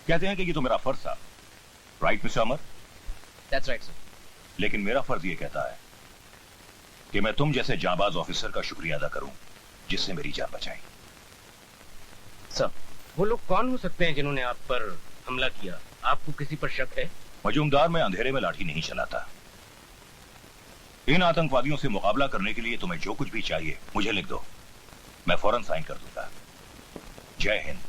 कहते हैं कि ये तो मेरा फर्ज था, right mister Amar? That's right sir. लेकिन मेरा फर्ज ये कहता है कि मैं तुम जैसे जाबाज ऑफिसर का शुक्रिया अदा करूं जिससे मेरी जान बचाई। सर, वो लोग कौन हो सकते हैं जिन्होंने आप पर हमला किया? आपको किसी पर शक है? मजूमदार, मैं अंधेरे में लाठी नहीं चलाता। इन आतंकवादियों से मुकाबला करने के लिए तुम्हें जो कुछ भी चाहिए मुझे लिख दो, मैं फौरन साइन कर दूंगा। जय हिंद।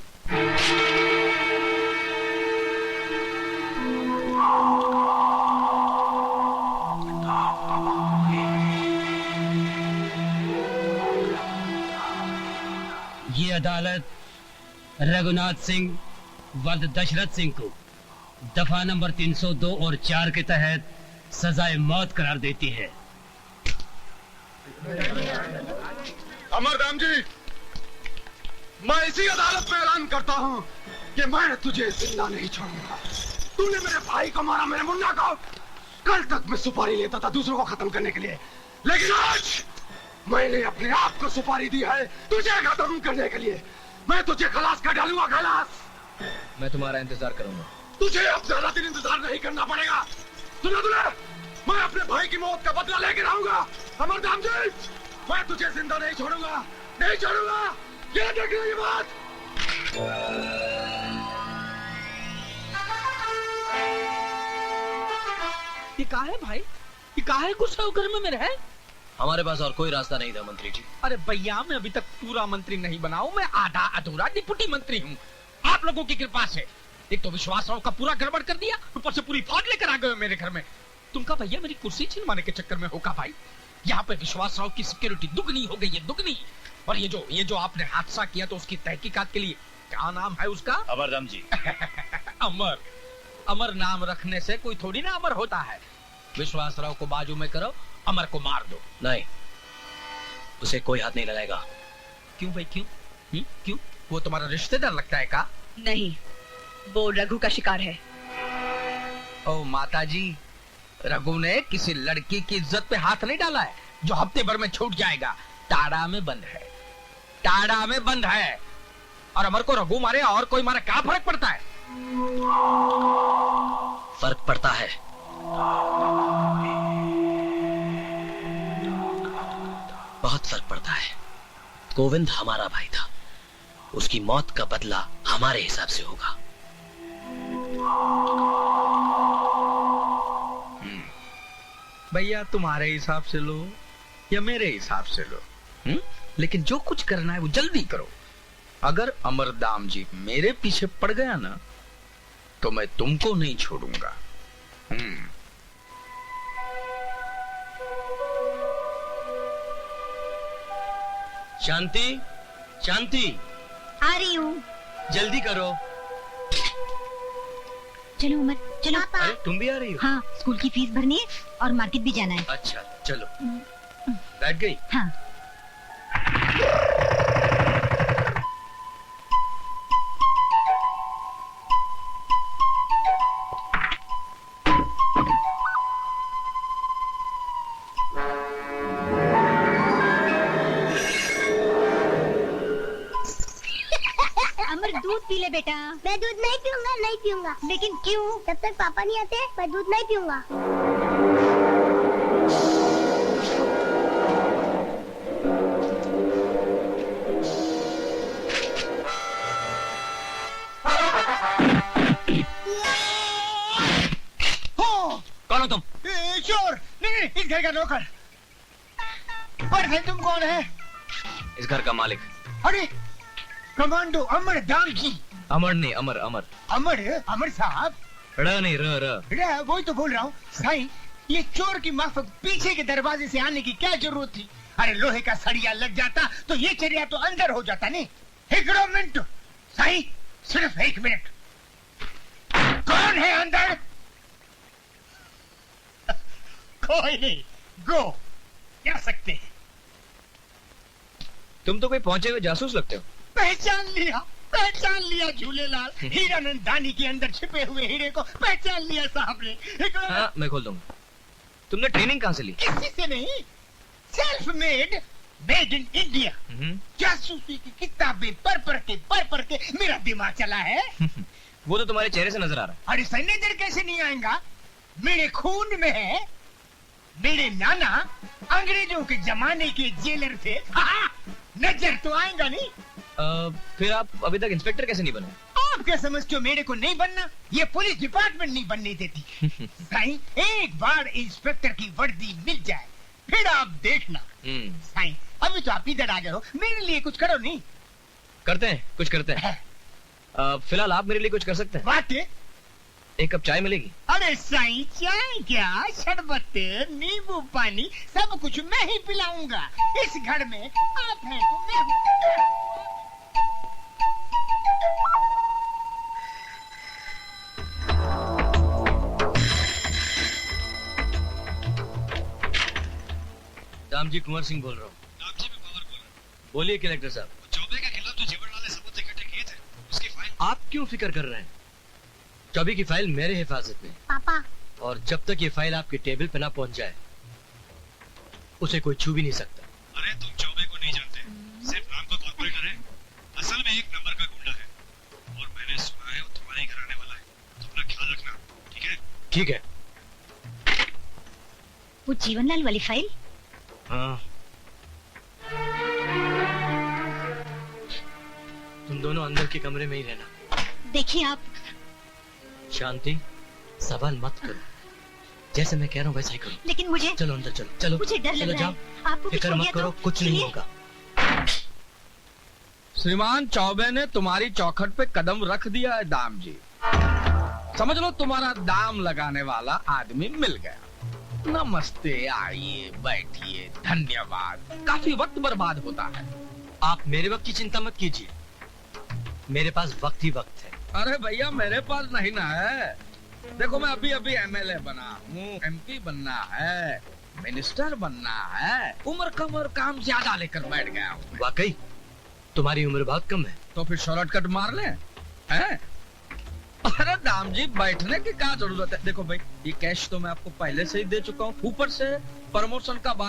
ये अदालत रघुनाथ सिंह वध दशरथ सिंह को दफा नंबर 302 और 4 के तहत सजाए मौत करार देती है। अमरदाम जी, मैं इसी अदालत में ऐलान करता हूँ कि मैं तुझे जिंदा नहीं छोड़ूंगा। तूने मेरे भाई को मारा, मेरे मुन्ना को। कल तक मैं सुपारी लेता था दूसरों को खत्म करने के लिए, लेकिन आज मैंने अपने आप को सुपारी दी है तुझे खत्म करने के लिए। मैं तुझे खलास कर डालूंगा, खलास। मैं तुम्हारा इंतजार करूंगा। तुझे अब ज्यादा दिन इंतजार नहीं करना पड़ेगा। सुनो तुझे, मैं अपने भाई की मौत का बदला लेकर आऊंगा। अमरदाम जी, मैं तुझे जिंदा नहीं छोड़ूंगा, नहीं छोड़ूंगा। ये देख लो ये बात। ये कहा है भाई? ये कहा है गुस्सा होकर में मेरा है? हमारे पास और कोई रास्ता नहीं था मंत्री जी। अरे भैया, मैं अभी तक पूरा मंत्री नहीं बना हूं, मैं आधा अधूरा डिप्टी मंत्री हूँ। आप लोगों की कृपा से। एक तो विश्वासराव का पूरा गड़बड़ कर दिया, ऊपर से पूरी फौज लेकर आ गए मेरे घर में। तुमका भैया मेरी कुर्सी छिनवाने के चक्कर में होगा भाई। यहाँ पे विश्वासराव की सिक्योरिटी दुगनी हो गई है, दुगनी। और ये जो आपने हादसा किया तो उसकी तहकीकात के लिए क्या नाम है उसका? अमरदम जी। अमर। अमर नाम रखने से कोई थोड़ी ना अमर होता है। विश्वासराव को बाजू में करो, अमर को मार दो। नहीं, उसे कोई हाथ नहीं लगाएगा। क्यों भाई, क्यों? क्यों? वो तुम्हारा रिश्तेदार लगता है का? नहीं, वो रघु का शिकार है। ओ माता जी, रघु ने किसी लड़की की इज्जत पे हाथ नहीं डाला है जो हफ्ते भर में छूट जाएगा। टाड़ा में बंद है, टाड़ा में बंद है। और अमर को रघु मारे और कोई मारे, क्या फर्क पड़ता है? फर्क पड़ता है। बहुत फर्क पड़ता है। गोविंद हमारा भाई था, उसकी मौत का बदला हमारे हिसाब से होगा। भैया, तुम्हारे हिसाब से लो या मेरे हिसाब से लो, लेकिन जो कुछ करना है वो जल्दी करो। अगर अमरदाम जी मेरे पीछे पड़ गया ना, तो मैं तुमको नहीं छोड़ूंगा। शांति, शांति, आ रही हूँ। जल्दी करो। चलो उमर, चलो। अरे तुम भी आ रही हो? हाँ, स्कूल की फीस भरनी है और मार्केट भी जाना है। अच्छा चलो। बैठ गई? हाँ। अमर, दूध पी ले बेटा। मैं दूध नहीं पीऊंगा, नहीं पीऊंगा। लेकिन क्यों? जब तक पापा नहीं आते मैं दूध नहीं पीऊंगा। कौन हो तुम? चोर नहीं, इस घर का नौकर। और भाई तुम कौन है? इस घर का मालिक। अरे कमांडो अमर दाम जी। अमर नहीं, अमर अमर। अमर? अमर साहब? र नहीं, र। वही तो बोल रहा हूँ साईं। ये चोर की माफक पीछे के दरवाजे से आने की क्या जरूरत थी? अरे लोहे का सरिया लग जाता तो ये चरिया तो अंदर हो जाता। नहीं, एक मिनट साईं, सिर्फ 1 मिनट। कौन है अंदर? कोई नहीं, गो जा सकते हैं। तुम तो कोई पहुंचे हुए जासूस लगते हो। पहचान लिया झूलेलाल। हीरानंदानी के अंदर छिपे हुए हीरे को पहचान लिया साहब ने। हाँ, मैं खोल दूंगा। तुमने ट्रेनिंग कहाँ से ली? किसी से नहीं, self made, made in India. जासूसी की किताबें पढ़ पढ़ के मेरा दिमाग चला है। वो तो तुम्हारे चेहरे से नजर आ रहा है। अरे सर नजर कैसे नहीं आएगा, मेरे खून में है। मेरे नाना अंग्रेजों के जमाने के जेलर थे। नजर तो आएगा नहीं। फिर आप अभी तक इंस्पेक्टर कैसे नहीं बने? आप क्या समझते हो मेरे को नहीं बनना? ये पुलिस डिपार्टमेंट नहीं बनने देती। साईं, एक बार इंस्पेक्टर की वर्दी मिल जाए फिर आप देखना। साईं, अभी तो आप इधर आ गए हो, मेरे लिए कुछ करो नहीं। करते हैं, कुछ करते हैं। फिलहाल आप मेरे लिए कुछ कर सकते हैं? बात एक कप चाय मिलेगी? अरे साईं, चाय क्या, शरबत, नींबू पानी सब कुछ मैं ही पिलाऊंगा। इस घर में आप हैं तो मैं हूँ। दाम जी, कुंवर सिंह बोल रहा हूँ। नाम जी मैं पवार बोल रहा हूँ। बोलिए कलेक्टर साहब। चौबे के खिलाफ जो जेवर वाले सबूत इकट्ठे किए थे, उसकी फाइल। आप क्यों फिक्र कर रहे हैं? चौबे की फाइल मेरे हिफाजत में, पापा और जब तक ये फाइल आपके टेबल पे ना पहुंच जाए उसे कोई छू भी नहीं सकता। अरे तुम चौबे को नहीं जानते, सिर्फ नाम का कॉर्पोरेटर है, असल में एक नंबर का गुंडा है। और मैंने सुना है वो तुम्हारे ही घर आने वाला है, तो अपना ख्याल रखना, ठीक है? ठीक है। वो जीवनलाल वाली फाइल? हाँ। तुम दोनों अंदर के कमरे में ही रहना। देखिए आप। शांति, सवाल मत करो, जैसे मैं कह रहा हूँ वैसा ही करो। लेकिन मुझे, चलो अंदर चलो, चलो मुझे डर लग रहा है। आपको कुछ फिक्र हो मत गया करो, तो कुछ नहीं चलिए। होगा। श्रीमान चौबे ने तुम्हारी चौखट पे कदम रख दिया है दाम जी। समझ लो तुम्हारा दाम लगाने वाला आदमी मिल गया। नमस्ते, आइए बैठिए, धन्यवाद। काफी वक्त बर्बाद होता है। आप मेरे वक्त की चिंता मत कीजिए, मेरे पास वक्त ही वक्त है। अरे भैया मेरे पास नहीं ना है। देखो मैं अभी अभी एमएलए बना हूँ, एमपी बनना है, मिनिस्टर बनना है, उम्र कम और काम ज्यादा लेकर बैठ गया हूँ। वाकई तुम्हारी उम्र बहुत कम है। तो फिर शॉर्टकट मार लें, हैं? अरे दाम जी बैठने की क्या जरूरत है? देखो भाई, ये कैश तो मैं आपको पहले से ही दे चुका हूँ, ऊपर से प्रमोशन का वादा